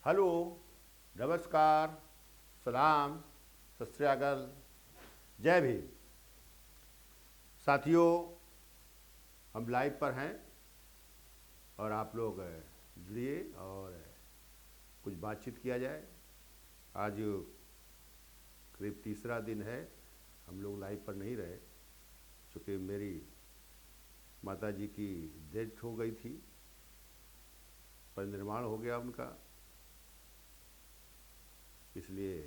Hello, नमस्कार, सलाम, सत श्री अकाल, जय भीम। साथियों, हम लाइव पर हैं और आप लोग जुड़िए और कुछ बातचीत किया जाए। आज करीब तीसरा दिन है हम लोग लाइव पर नहीं रहे, चूँकि मेरी माता जी की डेथ हो गई थी, परिनिर्वाण हो गया उनका, इसलिए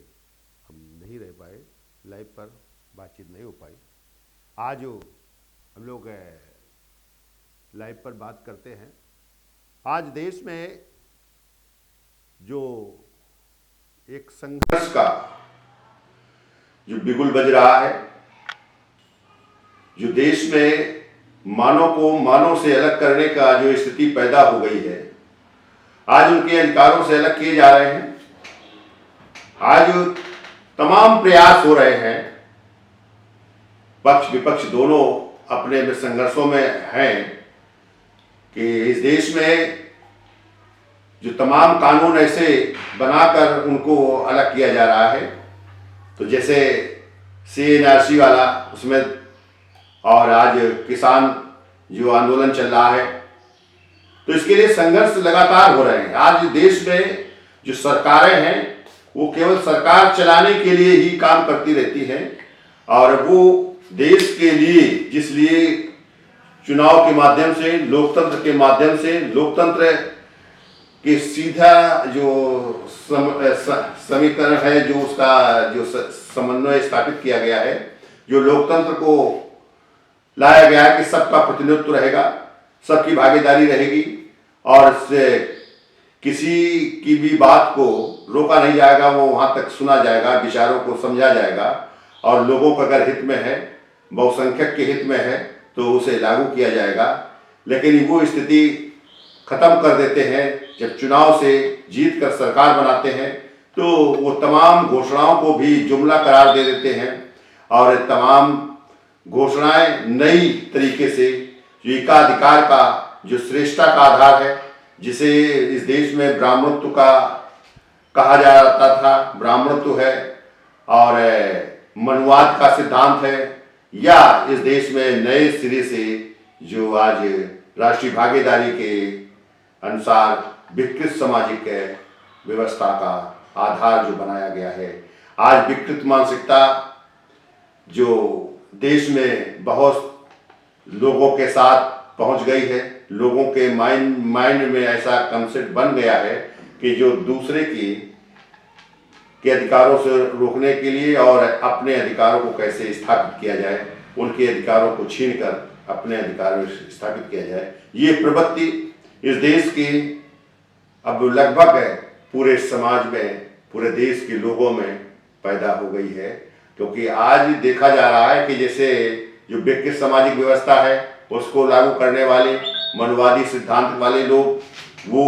हम नहीं रह पाए, लाइव पर बातचीत नहीं हो पाई। आज हम लोग लाइव पर बात करते हैं। आज देश में जो एक संघर्ष का जो बिगुल बज रहा है, जो देश में मानव को मानव से अलग करने का जो स्थिति पैदा हो गई है, आज उनके अधिकारों से अलग किए जा रहे हैं। आज तमाम प्रयास हो रहे हैं, पक्ष विपक्ष दोनों अपने में संघर्षों में हैं कि इस देश में जो तमाम कानून ऐसे बनाकर उनको अलग किया जा रहा है, तो जैसे CNRC वाला उसमें, और आज किसान जो आंदोलन चल रहा है, तो इसके लिए संघर्ष लगातार हो रहे हैं। आज देश में जो सरकारें हैं वो केवल सरकार चलाने के लिए ही काम करती रहती हैं, और वो देश के लिए जिसलिए चुनाव के माध्यम से, लोकतंत्र के माध्यम से, लोकतंत्र के सीधा जो समीकरण है, जो उसका जो समन्वय स्थापित किया गया है, जो लोकतंत्र को लाया गया है कि सबका प्रतिनिधित्व रहेगा, सबकी भागीदारी रहेगी और किसी की भी बात को रोका नहीं जाएगा, वो वहां तक सुना जाएगा, विचारों को समझा जाएगा, और लोगों का अगर हित में है, बहुसंख्यक के हित में है, तो उसे लागू किया जाएगा। लेकिन वो स्थिति खत्म कर देते हैं जब चुनाव से जीत कर सरकार बनाते हैं, तो वो तमाम घोषणाओं को भी जुमला करार दे देते हैं, और तमाम घोषणाएं नई तरीके से जो एकाधिकार का जो श्रेष्ठता का आधार है, जिसे इस देश में ब्राह्मणत्व का कहा जाता था, ब्राह्मणत्व है और मनुवाद का सिद्धांत है, या इस देश में नए सिरे से जो आज राष्ट्रीय भागीदारी के अनुसार विकृत सामाजिक व्यवस्था का आधार जो बनाया गया है। आज विकृत मानसिकता जो देश में बहुत लोगों के साथ पहुंच गई है, लोगों के माइंड में ऐसा कंसेप्ट बन गया है कि जो दूसरे के अधिकारों से रोकने के लिए और अपने अधिकारों को कैसे स्थापित किया जाए, उनके अधिकारों को छीनकर अपने अधिकारों को स्थापित किया जाए, ये प्रवृत्ति इस देश की अब लगभग पूरे समाज में, पूरे देश के लोगों में पैदा हो गई है। क्योंकि आज देखा जा रहा है कि जैसे जो विकृत सामाजिक व्यवस्था है उसको लागू करने वाले मनवादी सिद्धांत वाले लोग, वो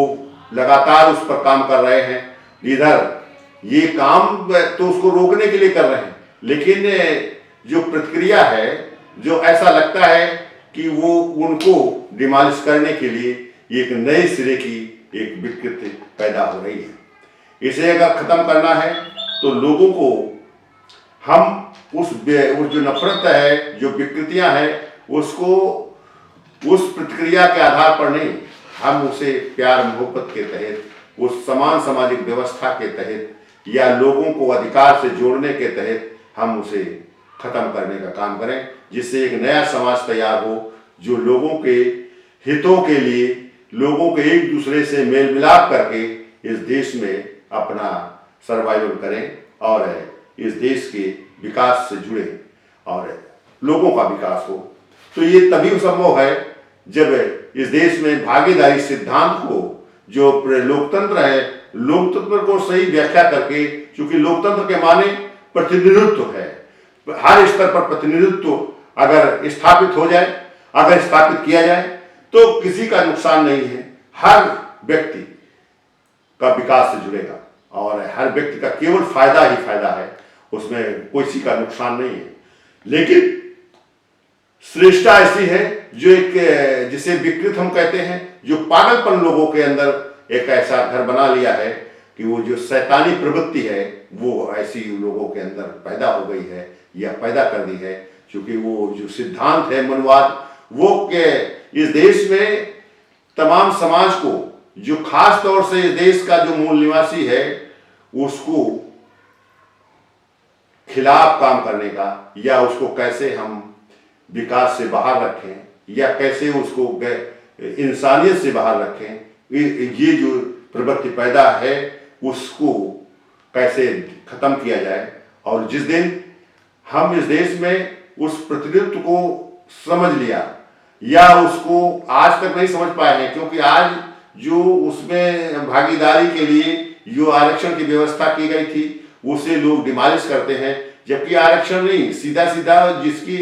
लगातार उस पर काम कर रहे हैं। इधर ये काम तो उसको रोकने के लिए कर रहे हैं, लेकिन जो प्रतिक्रिया है, जो ऐसा लगता है कि वो उनको डिमोलिश करने के लिए एक नए सिरे की एक विकृति पैदा हो रही है। इसे अगर खत्म करना है तो लोगों को हम उस जो नफरत है, जो विकृतियां हैं, उसको उस प्रतिक्रिया के आधार पर नहीं, हम उसे प्यार मोहब्बत के तहत, उस समान सामाजिक व्यवस्था के तहत, या लोगों को अधिकार से जोड़ने के तहत हम उसे खत्म करने का काम करें, जिससे एक नया समाज तैयार हो जो लोगों के हितों के लिए, लोगों के एक दूसरे से मेल मिलाप करके इस देश में अपना सर्वाइवल करें और इस देश के विकास से जुड़े और लोगों का विकास हो। तो ये तभी संभव है जब इस देश में भागीदारी सिद्धांत को, जो लोकतंत्र है, लोकतंत्र को सही व्याख्या करके, क्योंकि लोकतंत्र के माने प्रतिनिधित्व है, हर स्तर पर प्रतिनिधित्व अगर स्थापित हो जाए, अगर स्थापित किया जाए, तो किसी का नुकसान नहीं है, हर व्यक्ति का विकास से जुड़ेगा और हर व्यक्ति का केवल फायदा ही फायदा है, उसमें कोई किसी का नुकसान नहीं है। लेकिन श्रेष्ठता ऐसी है जो एक, जिसे विकृत हम कहते हैं, जो पागलपन लोगों के अंदर एक ऐसा घर बना लिया है, कि वो जो शैतानी प्रवृत्ति है वो ऐसी लोगों के अंदर पैदा हो गई है या पैदा कर दी है, क्योंकि वो जो सिद्धांत है मनवाद, वो के इस देश में तमाम समाज को, जो खास तौर से इस देश का जो मूल निवासी है उसको खिलाफ काम करने का, या उसको कैसे हम विकास से बाहर रखें या कैसे उसको इंसानियत से बाहर रखें, ये जो प्रवृत्ति पैदा है उसको कैसे खत्म किया जाए। और जिस दिन हम इस देश में उस प्रतिनिधित्व को समझ लिया या उसको आज तक नहीं समझ पाए हैं, क्योंकि आज जो उसमें भागीदारी के लिए जो आरक्षण की व्यवस्था की गई थी उसे लोग डिमोलिश करते हैं, जबकि आरक्षण नहीं, सीधा सीधा जिसकी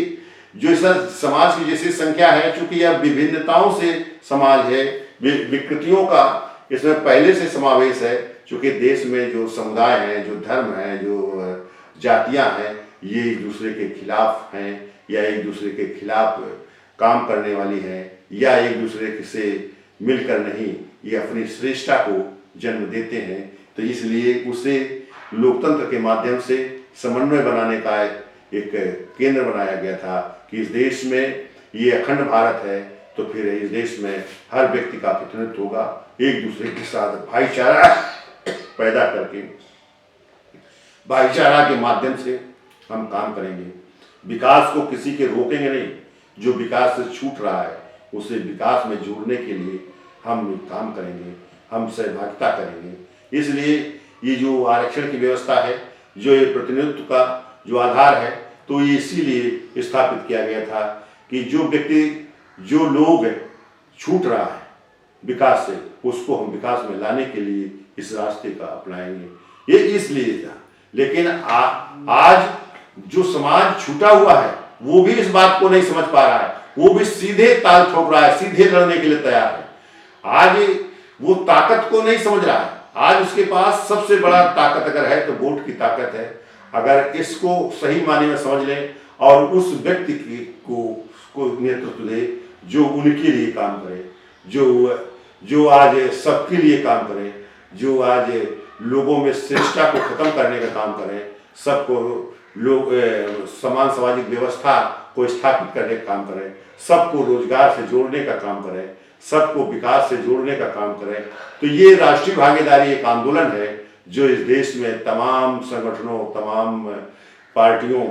जो इस समाज की जैसी संख्या है, चूंकि यह विभिन्नताओं से समाज है, विकृतियों का इसमें पहले से समावेश है, चूंकि देश में जो समुदाय हैं, जो धर्म हैं, जो जातियां हैं, ये एक दूसरे के खिलाफ हैं या एक दूसरे के खिलाफ काम करने वाली हैं या एक दूसरे से मिलकर नहीं, ये अपनी श्रेष्ठता को जन्म देते हैं। तो इसलिए उसे लोकतंत्र के माध्यम से समन्वय बनाने का एक केंद्र बनाया गया था कि इस देश में ये अखंड भारत है, तो फिर इस देश में हर व्यक्ति का प्रतिनिधित्व होगा, एक दूसरे के साथ भाईचारा पैदा करके भाईचारा के माध्यम से हम काम करेंगे। विकास को किसी के रोकेंगे नहीं, जो विकास से छूट रहा है उसे विकास में जोड़ने के लिए हम काम करेंगे, हम सहभागिता करेंगे। इसलिए ये जो आरक्षण की व्यवस्था है, जो ये प्रतिनिधित्व का जो आधार है, तो ये इसीलिए स्थापित किया गया था कि जो व्यक्ति, जो लोग छूट रहा है विकास से, उसको हम विकास में लाने के लिए इस रास्ते का अपनाएंगे, ये इसलिए था। लेकिन आज जो समाज छूटा हुआ है वो भी इस बात को नहीं समझ पा रहा है, वो भी सीधे ताल ठोक रहा है, सीधे लड़ने के लिए तैयार है। आज वो ताकत को नहीं समझ रहा है, आज उसके पास सबसे बड़ा ताकत अगर है तो वोट की ताकत है। अगर इसको सही मायने में समझ लें और उस व्यक्ति को नेतृत्व दे जो उनके लिए काम करे, जो आज सबके लिए काम करे, जो आज लोगों में श्रेष्ठता को खत्म करने का काम करे, सबको लोग समान सामाजिक व्यवस्था को स्थापित करने का काम करें, सबको रोजगार से जोड़ने का काम करें, सबको विकास से जोड़ने का काम करें। तो ये राष्ट्रीय भागीदारी एक आंदोलन है जो इस देश में तमाम संगठनों, तमाम पार्टियों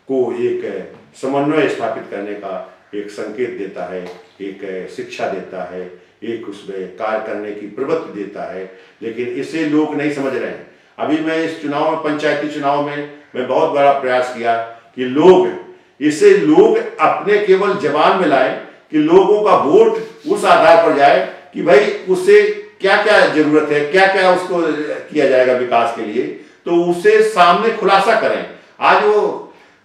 को एक समन्वय स्थापित करने का एक संकेत देता है, एक शिक्षा देता है, एक उसमें कार्य करने की प्रवृत्ति देता है। लेकिन इसे लोग नहीं समझ रहे हैं। अभी मैं इस चुनाव में, पंचायती चुनाव में मैं बहुत बड़ा प्रयास किया कि इसे लोग अपने केवल जबान में लाए, कि लोगों का वोट उस आधार पर जाए कि भाई उसे क्या क्या जरूरत है, क्या क्या उसको किया जाएगा विकास के लिए, तो उसे सामने खुलासा करें। आज वो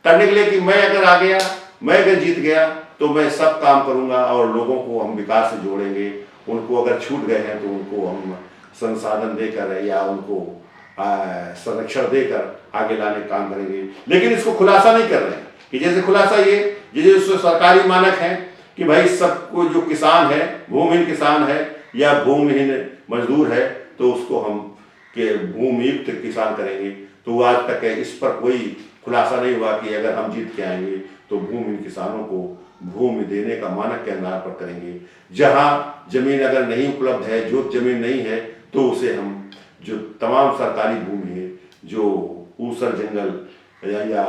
करने के लिए कि मैं अगर आ गया, मैं अगर जीत गया तो मैं सब काम करूंगा और लोगों को हम विकास से जोड़ेंगे, उनको अगर छूट गए हैं तो उनको हम संसाधन देकर या उनको संरक्षण देकर आगे लाने का काम करेंगे। लेकिन इसको खुलासा नहीं कर रहे हैं कि जैसे खुलासा ये जैसे सरकारी मानक है कि भाई सबको जो किसान है, भूमिहीन किसान है या भूमिहीन मजदूर है, तो उसको हम के भूमियुक्त किसान करेंगे। तो आज तक इस पर कोई खुलासा नहीं हुआ कि अगर हम जीत के आएंगे तो भूमिहीन किसानों को भूमि देने का मानक के आधार पर करेंगे। जहां जमीन अगर नहीं उपलब्ध है, जो जमीन नहीं है, तो उसे हम जो तमाम सरकारी भूमि है, जो ऊसर जंगल या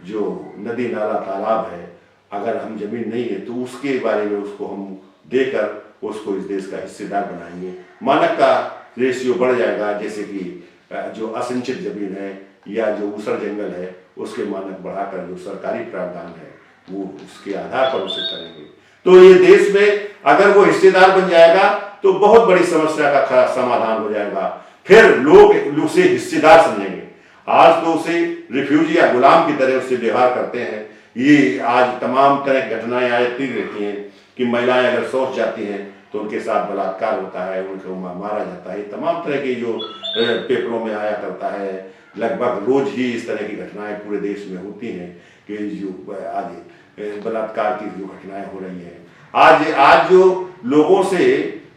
जो नदी नाला तालाब है, अगर हम जमीन नहीं है तो उसके बारे में उसको हम देकर उसको इस देश का हिस्सेदार बनाएंगे। मानक का रेशियो बढ़ जाएगा, जैसे कि जो असिंचित जमीन है या जो ऊसर जंगल है उसके मानक बढ़ाकर जो सरकारी प्रावधान है वो उसके आधार पर उसे करेंगे। तो ये देश में अगर वो हिस्सेदार बन जाएगा तो बहुत बड़ी समस्या का समाधान हो जाएगा। फिर लोग उसे हिस्सेदार समझेंगे। आज तो उसे रिफ्यूजी या गुलाम की तरह उससे व्यवहार करते हैं। ये आज तमाम तरह की घटनाएं आती रहती हैं कि महिलाएं अगर शौच जाती हैं तो उनके साथ बलात्कार होता है, उनको मारा जाता है। तमाम तरह की जो पेपरों में आया करता है, लगभग रोज ही इस तरह की घटनाएं पूरे देश में होती हैं कि जो आज बलात्कार की जो घटनाएं हो रही हैं। आज जो लोगों से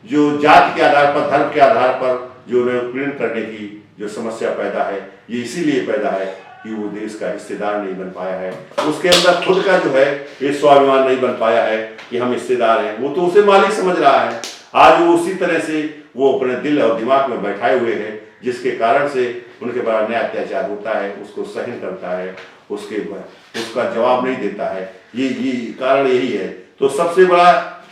जो जाति के आधार पर, धर्म के आधार पर जो उत्पीड़न करने की जो समस्या पैदा है, ये इसीलिए पैदा है कि वो देश का हिस्सेदार नहीं बन पाया है। उसके अंदर खुद का जो है ये स्वाभिमान नहीं बन पाया है कि हम हिस्सेदार हैं। वो तो उसे मालिक समझ रहा है। आज वो उसी तरह से वो अपने दिल और दिमाग में बैठाए हुए हैं, जिसके कारण से उनके पर अन्याय अत्याचार होता है, उसको सहन करता है, उसका जवाब नहीं देता है। ये कारण यही है। तो सबसे बड़ा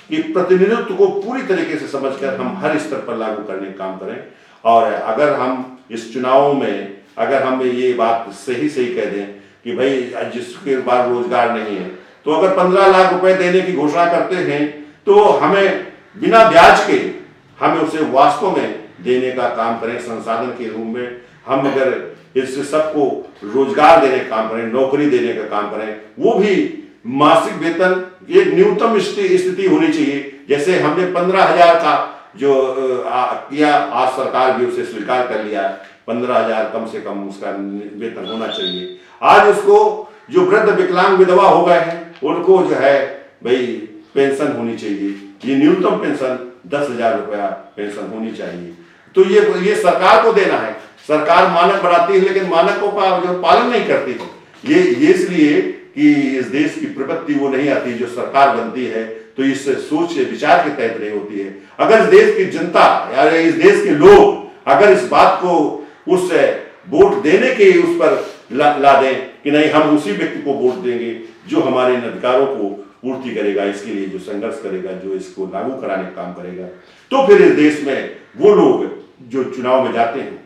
कि प्रतिनिधित्व को पूरी तरीके से समझकर हम हर स्तर पर लागू करने का काम करें। और अगर हम इस चुनाव में अगर हम ये बात सही कह दें कि भाई जिसके पास रोजगार नहीं है, तो अगर 15 लाख रुपए देने की घोषणा करते हैं तो हमें बिना ब्याज के हमें उसे वास्तव में देने का काम करें। संसाधन के रूप में हम अगर इससे सबको रोजगार देने का काम करें, नौकरी देने का काम करें, वो भी मासिक वेतन एक न्यूनतम स्थिति होनी चाहिए। जैसे हमने 15,000 का जो किया, आज सरकार भी उसे स्वीकार कर लिया। 15,000 कम से कम उसका वेतन होना चाहिए। आज उसको जो वृद्ध विकलांग विधवा हो गए हैं उनको जो है भाई पेंशन होनी चाहिए। ये न्यूनतम पेंशन 10,000 रुपया पेंशन होनी चाहिए। तो ये सरकार को देना है। सरकार मानक बढ़ाती है लेकिन मानकों का जो पालन नहीं करती है। ये इसलिए कि इस देश की प्रवृत्ति वो नहीं आती। जो सरकार बनती है तो इस सोच विचार के तहत नहीं होती है। अगर इस देश की जनता या इस देश के लोग अगर इस बात को उस वोट देने के उस पर ला दें कि नहीं, हम उसी व्यक्ति को वोट देंगे जो हमारे इन अधिकारों को पूर्ति करेगा, इसके लिए जो संघर्ष करेगा, जो इसको लागू कराने का काम करेगा, तो फिर इस देश में वो लोग जो चुनाव में जाते हैं,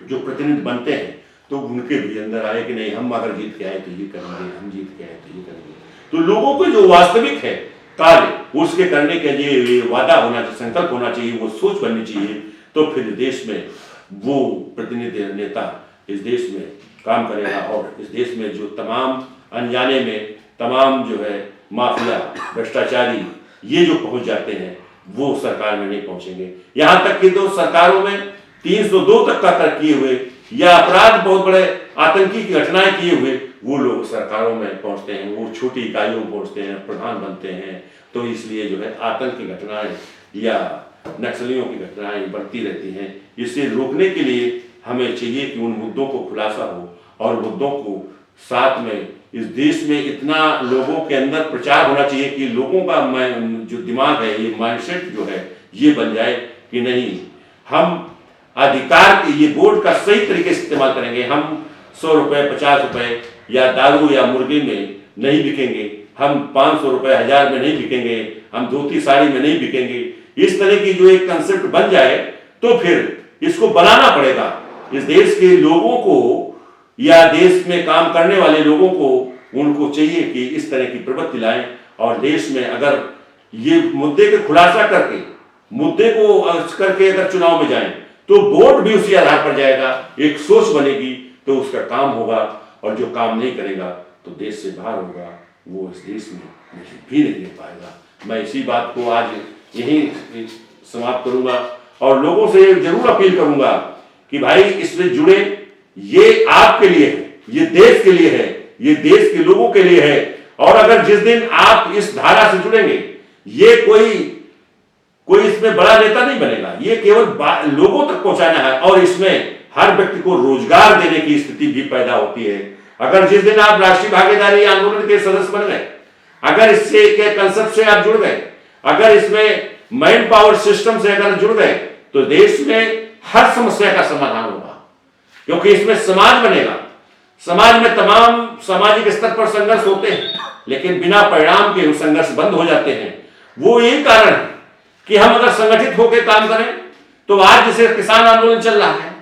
जो प्रतिनिधि बनते हैं, तो उनके भी अंदर आए कि नहीं, हम अगर जीत के आए तो ये करेंगे, हम जीत के आए तो ये करेंगे। तो लोगों को जो वास्तविक है कार्य उसके करने के लिए ये वादा होना चाहिए, संकल्प होना चाहिए, वो सोच बननी चाहिए। तो फिर देश में वो प्रतिनिधि नेता इस देश में काम करेगा। और इस देश में जो तमाम अनजाने में तमाम जो है माफिया भ्रष्टाचारी ये जो पहुंच जाते हैं वो सरकार में नहीं पहुंचेंगे। यहां तक कि तो सरकारों में 302 तक का कर किए हुए या अपराध बहुत बड़े आतंकी की घटनाएं किए हुए वो लोग सरकारों में पहुंचते हैं, वो छोटी इकाइयों में पहुंचते हैं, प्रधान बनते हैं। तो इसलिए जो है आतंक की घटनाएं या नक्सलियों की घटनाएं बढ़ती रहती हैं। इसे रोकने के लिए हमें चाहिए कि उन मुद्दों को खुलासा हो और मुद्दों को साथ में इस देश में इतना लोगों के अंदर प्रचार होना चाहिए कि लोगों का जो दिमाग है, ये माइंडसेट जो है ये बन जाए कि नहीं, हम अधिकार के ये वोट का सही तरीके से इस्तेमाल करेंगे। हम 100 रुपए 50 रुपए या दारू या मुर्गी में नहीं बिकेंगे, हम 500 रुपए 1000 में नहीं बिकेंगे, हम धोती साड़ी में नहीं बिकेंगे। इस तरह की जो एक कंसेप्ट बन जाए तो फिर इसको बनाना पड़ेगा। इस देश के लोगों को या देश में काम करने वाले लोगों को उनको चाहिए कि इस तरह की प्रवृत्ति लाएं। और देश में अगर ये मुद्दे के खुलासा करके मुद्दे को करके अगर चुनाव में जाएं तो वोट भी उसी आधार पर जाएगा, एक सोच बनेगी तो उसका काम होगा। और जो काम नहीं करेगा तो देश से बाहर होगा, वो इस देश में भी नहीं रह पाएगा। मैं इसी बात को आज यही समाप्त करूंगा और लोगों से जरूर अपील करूंगा कि भाई इसमें जुड़े। ये आपके लिए है, ये देश के लिए है, ये देश के लोगों के लिए है। और अगर जिस दिन आप इस धारा से जुड़ेंगे, ये कोई इसमें बड़ा नेता नहीं बनेगा, ये केवल लोगों तक पहुंचाना है। और इसमें हर व्यक्ति को रोजगार देने की स्थिति भी पैदा होती है। अगर जिस दिन आप राष्ट्रीय भागीदारी आंदोलन के सदस्य बन गए, अगर इससे के कंसेप्ट से आप जुड़ गए, अगर इसमें मैन पावर सिस्टम से अगर जुड़ गए, तो देश में हर समस्या का समाधान होगा। क्योंकि इसमें समाज बनेगा। समाज में तमाम सामाजिक स्तर पर संघर्ष होते हैं, लेकिन बिना परिणाम के संघर्ष बंद हो जाते हैं। वो यही कारण है कि हम अगर संगठित होकर काम करें, तो आज जैसे किसान आंदोलन चल रहा है,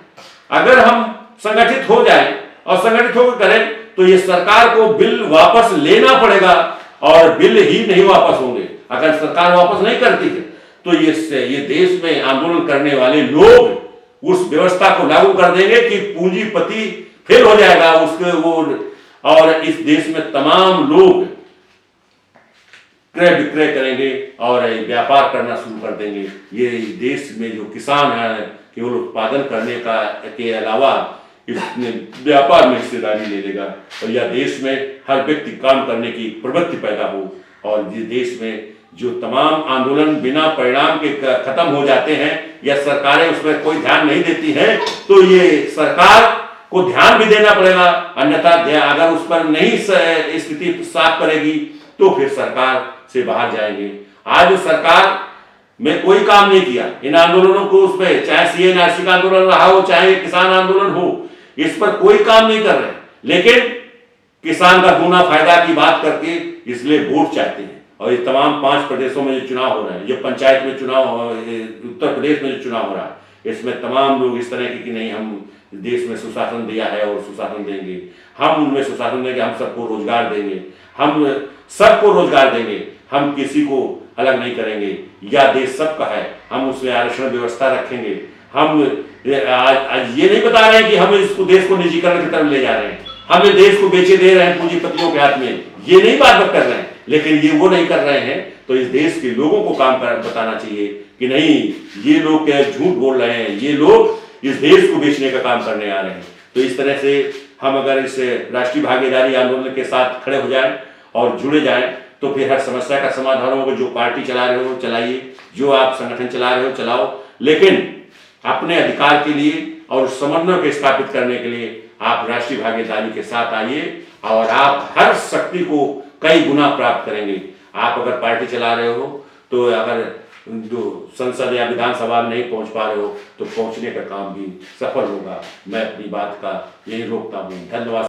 अगर हम संगठित हो जाएं और संगठित होकर करें तो ये सरकार को बिल वापस लेना पड़ेगा और बिल ही नहीं वापस होंगे। अगर सरकार वापस नहीं करती है तो ये देश में आंदोलन करने वाले लोग उस व्यवस्था को लागू कर देंगे कि पूंजीपति फेल हो जाएगा उसके वो, और इस देश में तमाम लोग क्रय विक्रय करेंगे और व्यापार करना शुरू कर देंगे। ये देश में जो किसान है केवल उत्पादन करने का के अलावा इसने व्यापार में हिस्सेदारी ले लेगा। और यह देश में हर व्यक्ति काम करने की प्रवृत्ति पैदा हो और इस देश में जो तमाम आंदोलन बिना परिणाम के खत्म हो जाते हैं या सरकारें उसमें कोई ध्यान नहीं देती हैं, तो ये सरकार को ध्यान भी देना पड़ेगा, अन्यथा अगर उस पर नहीं स्थिति साफ करेगी तो फिर सरकार से बाहर जाएंगे। आज सरकार में कोई काम नहीं किया इन आंदोलनों को, उस पर चाहे CA/NRC का आंदोलन रहा हो, चाहे किसान आंदोलन हो, इस पर कोई काम नहीं कर रहे, लेकिन किसान का दूना फायदा की बात करके इसलिए वोट चाहते हैं। और ये तमाम 5 प्रदेशों में जो चुनाव हो रहे हैं, ये पंचायत में चुनाव, उत्तर प्रदेश में जो चुनाव हो रहा है, इसमें तमाम लोग इस तरह की नहीं हम देश में सुशासन दिया है और सुशासन देंगे, हम उनमें सुशासन देंगे, हम सबको रोजगार देंगे, हम सबको रोजगार देंगे, हम किसी को अलग नहीं करेंगे, या देश सबका है, हम उसमें आरक्षण व्यवस्था रखेंगे। हम आज ये नहीं बता रहे हैं कि हम इसको देश को निजीकरण की तरफ ले जा रहे हैं, हमें देश को बेचे दे रहे हैं पूंजीपतियों के हाथ में, ये नहीं बात कर रहे हैं, लेकिन ये वो नहीं कर रहे हैं। तो इस देश के लोगों को काम बताना चाहिए कि नहीं, ये लोग क्या झूठ बोल रहे हैं, ये लोग इस देश को बेचने का काम करने आ रहे हैं। तो इस तरह से हम अगर इस राष्ट्रीय भागीदारी आंदोलन के साथ खड़े हो जाएं और जुड़े जाएं, तो फिर हर समस्या का समाधान होगा। जो पार्टी चला रहे हो चलाइए, जो आप संगठन चला रहे हो चलाओ, लेकिन अपने अधिकार के लिए और समन्वय को स्थापित करने के लिए आप राष्ट्रीय भागीदारी के साथ आइए और आप हर शक्ति को कई गुना प्राप्त करेंगे। आप अगर पार्टी चला रहे हो तो अगर जो संसद या विधानसभा में नहीं पहुंच पा रहे हो तो पहुंचने का काम भी सफल होगा। मैं अपनी बात का यही रोकता हूँ। धन्यवाद।